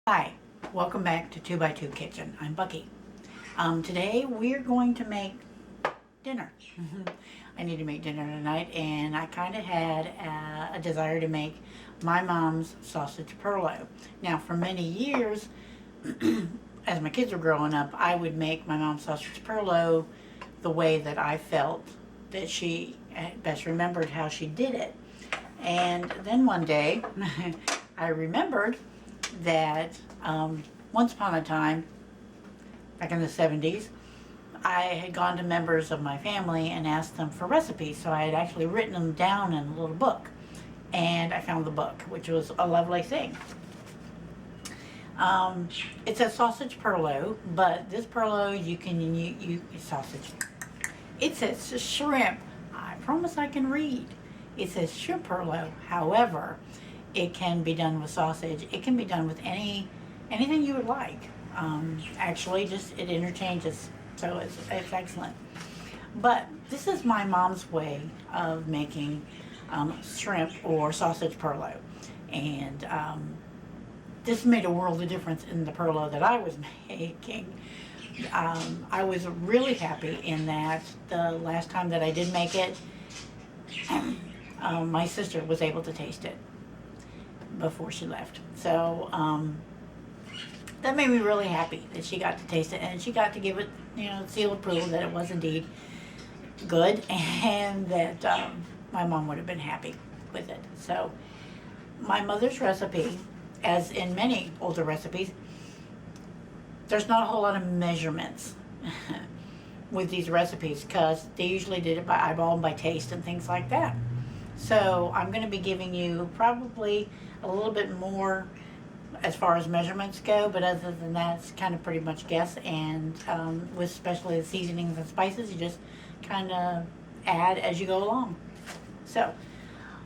Hi, welcome back to 2x2 Kitchen. I'm Bucky. Today we're going to make dinner. I need to make dinner tonight, and I kind of had a desire to make my mom's sausage Pileau. Now, for many years, as my kids were growing up, I would make my mom's sausage Pileau the way that I felt that she best remembered how she did it. And then one day, I remembered that once upon a time, back in the 70s, I had gone to members of my family and asked them for recipes. So I had actually written them down in a little book. And I found the book, which was a lovely thing. It's a sausage Pileau, but this Pileau you can use sausage. It says shrimp. I promise I can read. It says shrimp Pileau. However, it can be done with sausage. It can be done with anything you would like. Actually, just it interchanges, so it's excellent. But this is my mom's way of making shrimp or sausage Pileau, and this made a world of difference in the Pileau that I was making. I was really happy in that the last time that I did make it, my sister was able to taste it before she left. So that made me really happy that she got to taste it, and she got to give it, seal of approval that it was indeed good, and that my mom would have been happy with it. So my mother's recipe, as in many older recipes, there's not a whole lot of measurements with these recipes because they usually did it by eyeball and by taste and things like that. So I'm going to be giving you probably a little bit more as far as measurements go, but other than that, it's kind of pretty much guess. And with especially the seasonings and spices, you just kind of add as you go along. So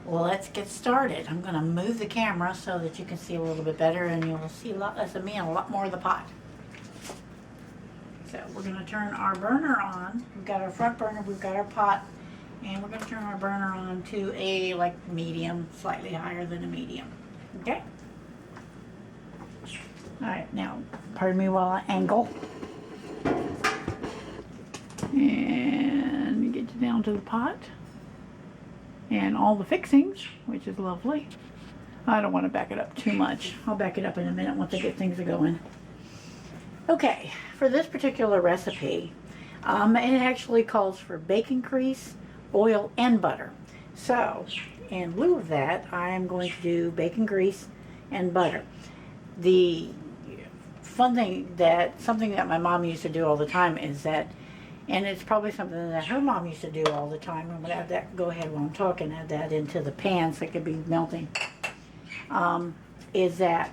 let's get started. I'm going to move the camera so that you can see a little bit better, and you'll see a lot less of me and a lot more of the pot. So we're going to turn our burner on. We've got our front burner, we've got our pot, and we're going to turn our burner on to a medium, slightly higher than a medium. Okay? Alright, now, pardon me while I angle. And get down to the pot. And all the fixings, which is lovely. I don't want to back it up too much. I'll back it up in a minute once I get things going. Okay, for this particular recipe, it actually calls for bacon grease, oil, and butter. So, in lieu of that, I'm going to do bacon grease and butter. The fun thing something that my mom used to do all the time is that, and it's probably something that her mom used to do all the time. I'm going to add that, go ahead while I'm talking, add that into the pan so it could be melting. Is that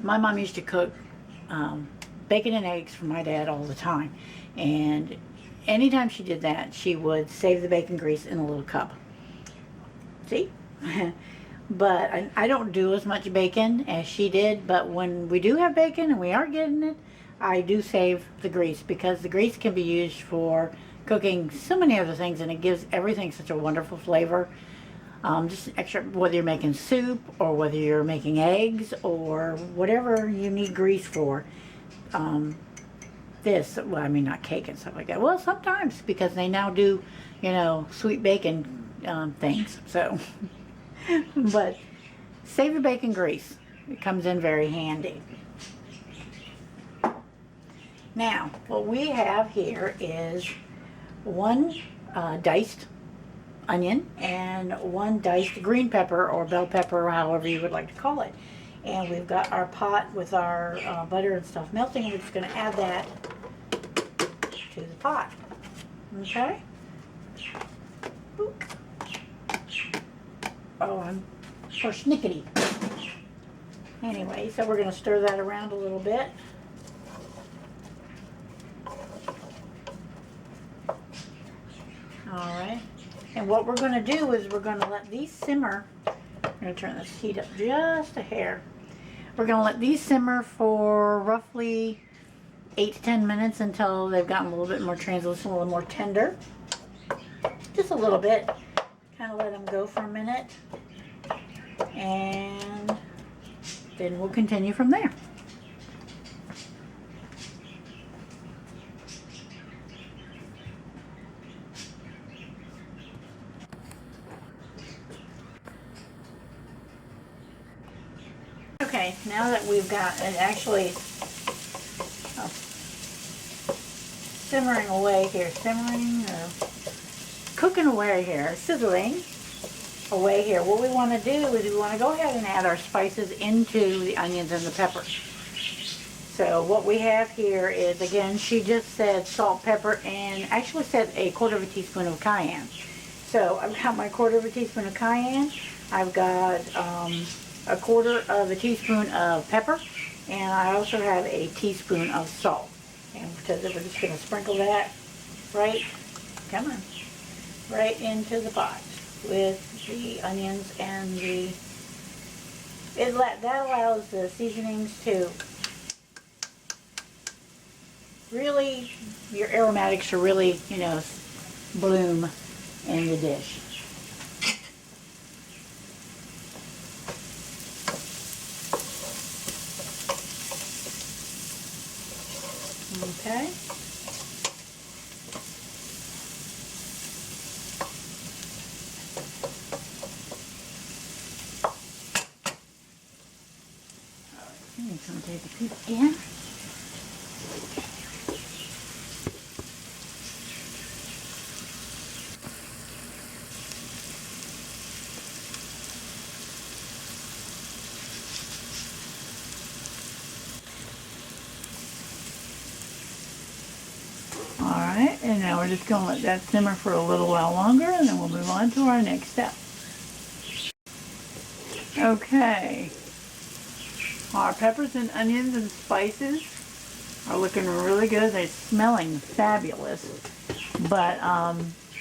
my mom used to cook bacon and eggs for my dad all the time. And anytime she did that, she would save the bacon grease in a little cup. See? But I don't do as much bacon as she did, but when we do have bacon and we are getting it, I do save the grease, because the grease can be used for cooking so many other things, and it gives everything such a wonderful flavor. Just extra, whether you're making soup or whether you're making eggs or whatever you need grease for. Well, I mean, not cake and stuff like that. Well, sometimes, because they now do, sweet bacon things. So, but save your bacon grease. It comes in very handy. Now, what we have here is one diced onion and one diced green pepper or bell pepper, or however you would like to call it. And we've got our pot with our butter and stuff melting, and we're just going to add that to the pot. Okay? Oop. Oh, I'm persnickety. Anyway, so we're going to stir that around a little bit. Alright. And what we're going to do is we're going to let these simmer. I'm going to turn this heat up just a hair. We're going to let these simmer for roughly 8 to 10 minutes until they've gotten a little bit more translucent, a little more tender. Just a little bit. Kind of let them go for a minute. And then we'll continue from there. Okay, now that we've got it actually simmering away here, cooking away here, sizzling away here, what we want to do is we want to go ahead and add our spices into the onions and the peppers. So what we have here is, again, she just said salt, pepper, and actually said a quarter of a teaspoon of cayenne. So I've got my quarter of a teaspoon of cayenne. I've got a quarter of a teaspoon of pepper, and I also have a teaspoon of salt. And because we're just going to sprinkle that right into the pot with the onions and that allows the seasonings to really, your aromatics to really, bloom in the dish. Okay. I'm going to take a peek again. Alright, and now we're just going to let that simmer for a little while longer, and then we'll move on to our next step. Okay, our peppers and onions and spices are looking really good. They're smelling fabulous. But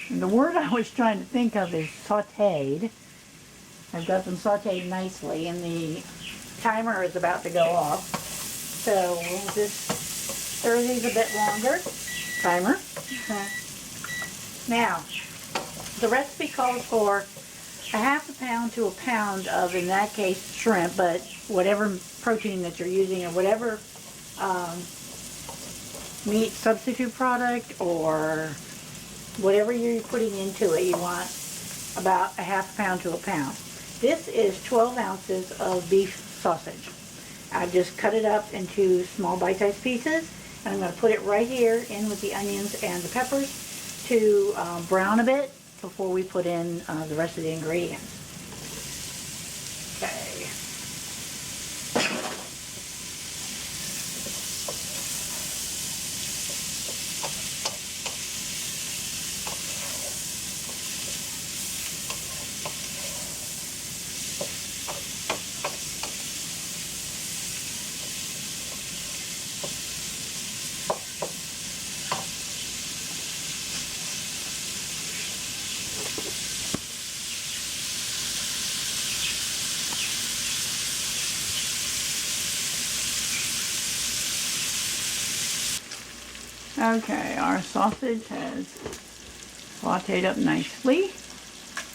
the word I was trying to think of is sauteed. I've got them sauteed nicely, and the timer is about to go off. So we'll just stir these a bit longer. Timer. Now, the recipe calls for a half a pound to a pound of, in that case, shrimp, but whatever protein that you're using, or whatever meat substitute product or whatever you're putting into it, you want about a half a pound to a pound. This is 12 ounces of beef sausage. I've just cut it up into small bite-sized pieces, and I'm going to put it right here in with the onions and the peppers to brown a bit before we put in the rest of the ingredients. Okay. Okay, our sausage has sauteed up nicely.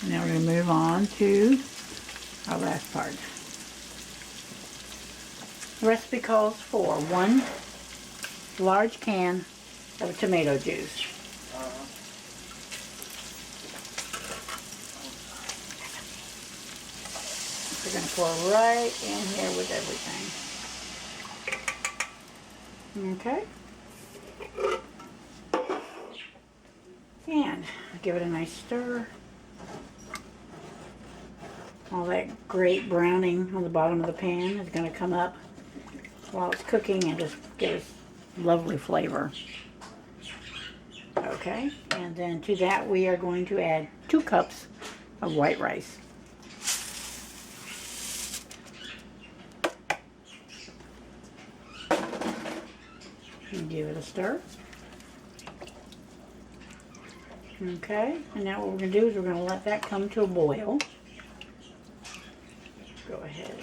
And now we're going to move on to our last part. The recipe calls for 1 large can of tomato juice. We're going to pour right in here with everything. Okay. And give it a nice stir. All that great browning on the bottom of the pan is going to come up while it's cooking and just give us lovely flavor. Okay, and then to that we are going to add 2 cups of white rice. And give it a stir. Okay, and now what we're going to do is we're going to let that come to a boil. Go ahead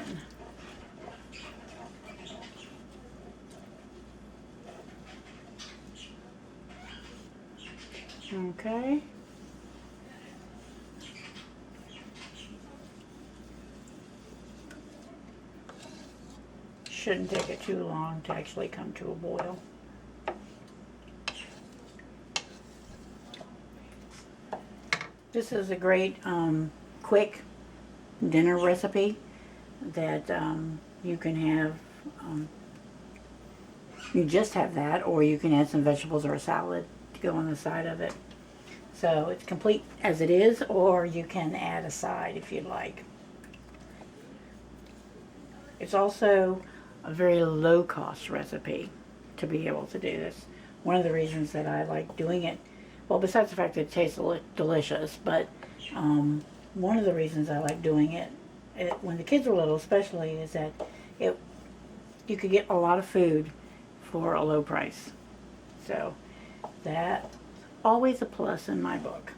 and... Okay. shouldn't take it too long to actually come to a boil. This is a great quick dinner recipe that you can have. You just have that, or you can add some vegetables or a salad to go on the side of it. So it's complete as it is, or you can add a side if you'd like. It's also a very low cost recipe to be able to do this. One of the reasons that I like doing it, well, besides the fact that it tastes delicious, but one of the reasons I like doing it, when the kids were little especially, is that you could get a lot of food for a low price. So that's always a plus in my book.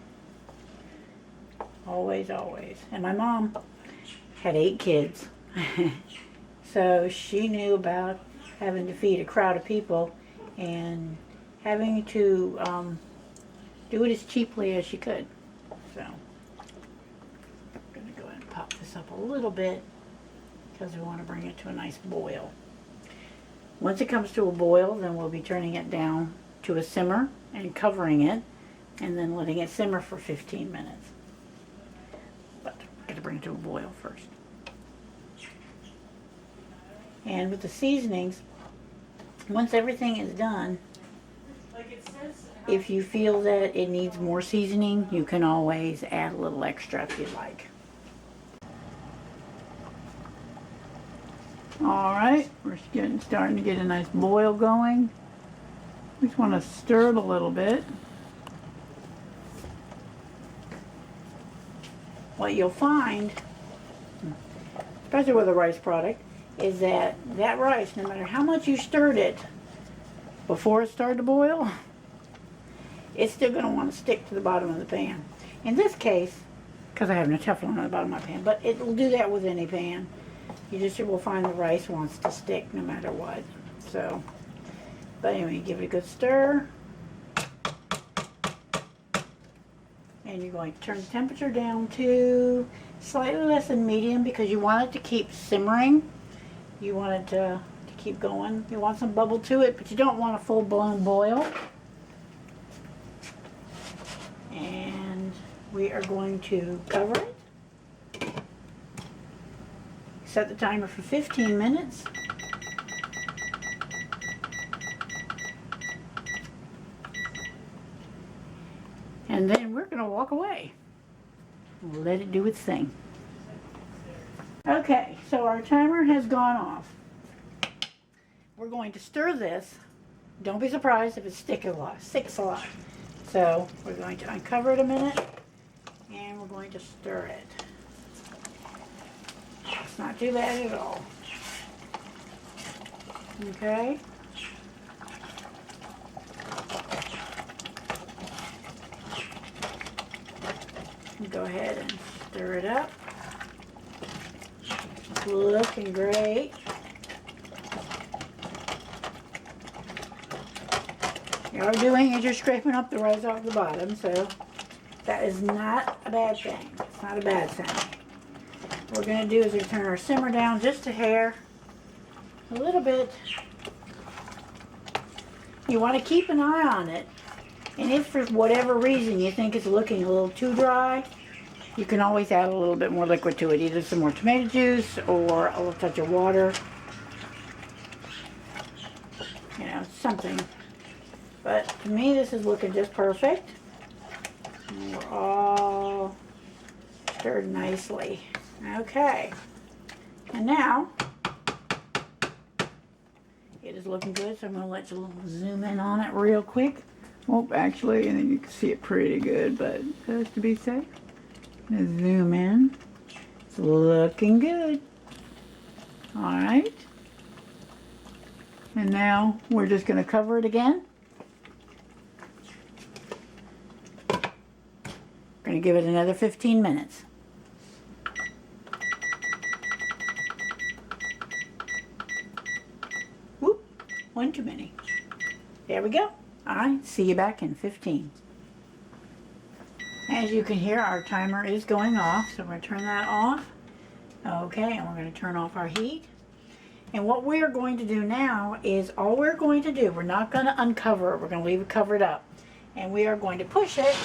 Always, always. And my mom had 8 kids. So she knew about having to feed a crowd of people and having to do it as cheaply as she could. So I'm going to go ahead and pop this up a little bit because we want to bring it to a nice boil. Once it comes to a boil, then we'll be turning it down to a simmer and covering it and then letting it simmer for 15 minutes. But I'm going to bring it to a boil first. And with the seasonings, once everything is done, if you feel that it needs more seasoning, you can always add a little extra if you'd like. Alright, we're starting to get a nice boil going. We just want to stir it a little bit. What you'll find, especially with a rice product, is that rice, no matter how much you stirred it before it started to boil, it's still going to want to stick to the bottom of the pan. In this case, because I have no Teflon on the bottom of my pan, but it will do that with any pan. You just will find the rice wants to stick no matter what. So, but anyway, give it a good stir. And you're going to turn the temperature down to slightly less than medium because you want it to keep simmering. You want it to keep going. You want some bubble to it, but you don't want a full-blown boil. And we are going to cover it. Set the timer for 15 minutes. And then we're going to walk away. We'll let it do its thing. Okay, so our timer has gone off. We're going to stir this. Don't be surprised if it sticks a lot. So we're going to uncover it a minute and we're going to stir it. It's not too bad at all. Okay. Go ahead and stir it up. It's looking great. What you're doing is you're scraping up the rice off the bottom, so that is not a bad thing. It's not a bad thing. What we're going to do is we turn our simmer down just a hair, a little bit. You want to keep an eye on it, and if for whatever reason you think it's looking a little too dry, you can always add a little bit more liquid to it, either some more tomato juice or a little touch of water. You know, something. But to me, this is looking just perfect. And we're all stirred nicely. Okay. And now, it is looking good, so I'm going to let you zoom in on it real quick. Well, actually, I think you can see it pretty good, but just to be safe, I'm going to zoom in. It's looking good. Alright. And now, we're just going to cover it again. Going to give it another 15 minutes. Whoop, one too many. There we go. Alright, see you back in 15. As you can hear, our timer is going off, so we're going to turn that off. Okay, and we're going to turn off our heat. And what we are going to do now is all we're going to do, we're not going to uncover it. We're going to leave it covered up. And we are going to push it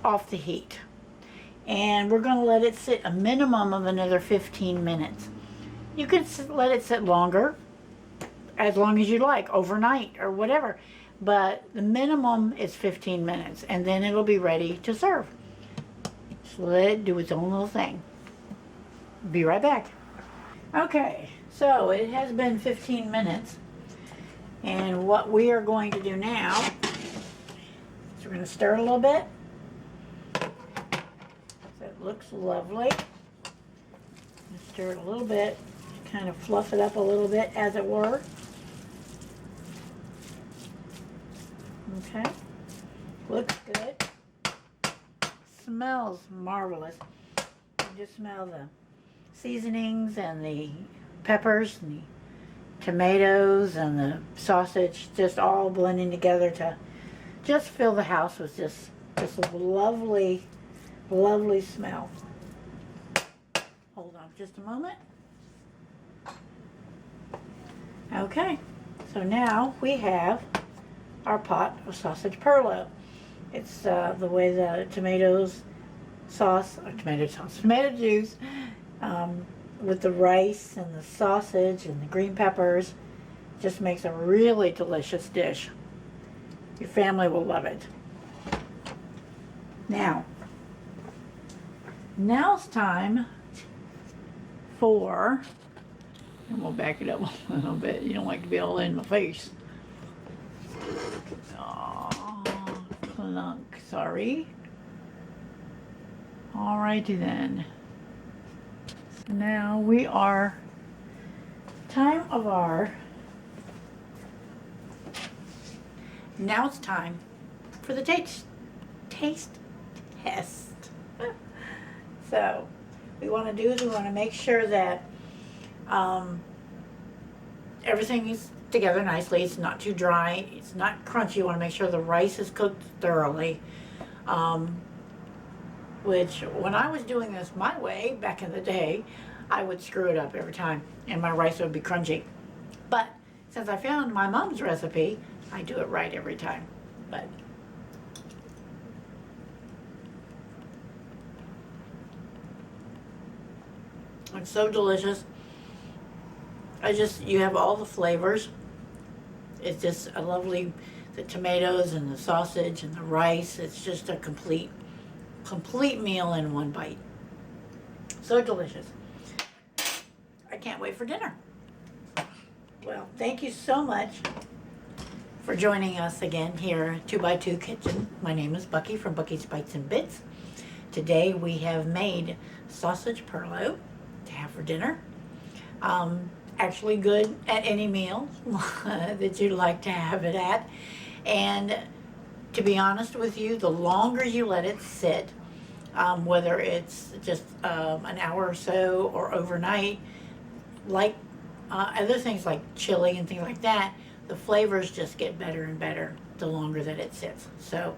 off the heat. And we're going to let it sit a minimum of another 15 minutes. You can let it sit longer, as long as you like, overnight or whatever. But the minimum is 15 minutes, and then it'll be ready to serve. Just let it do its own little thing. Be right back. Okay, so it has been 15 minutes, and what we are going to do now is we're going to stir it a little bit. So it looks lovely. Stir it a little bit, kind of fluff it up a little bit, as it were. Okay, looks good. Smells marvelous. You just smell the seasonings and the peppers and the tomatoes and the sausage just all blending together to just fill the house with this lovely, lovely smell. Hold on just a moment. Okay, so now we have our pot of sausage Pileau. It's the way the tomato juice with the rice and the sausage and the green peppers just makes a really delicious dish. Your family will love it. Now it's time for, and we'll back it up a little bit. You don't like to be all in my face. Oh, clunk, sorry. Alrighty then. Now we are now it's time for the taste test. So we want to do is we want to make sure that everything is together nicely. It's not too dry. It's not crunchy. You want to make sure the rice is cooked thoroughly. Which, when I was doing this my way back in the day, I would screw it up every time, and my rice would be crunchy. But since I found my mom's recipe, I do it right every time. But it's so delicious. You have all the flavors. It's just a lovely, the tomatoes and the sausage and the rice. It's just a complete meal in one bite. So delicious. I can't wait for dinner. Well, thank you so much for joining us again here at 2x2 Kitchen. My name is Bucky from Bucky's Bites and Bits. Today we have made sausage Pileau to have for dinner. Actually good at any meal that you'd like to have it at. And to be honest with you, the longer you let it sit, whether it's just an hour or so or overnight, like other things like chili and things like that, the flavors just get better and better the longer that it sits. So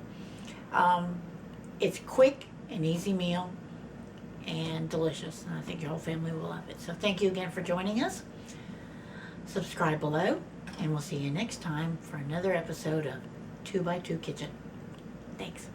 it's quick and easy meal and delicious, and I think your whole family will love it. So thank you again for joining us. Subscribe below, and we'll see you next time for another episode of 2x2 Kitchen. Thanks.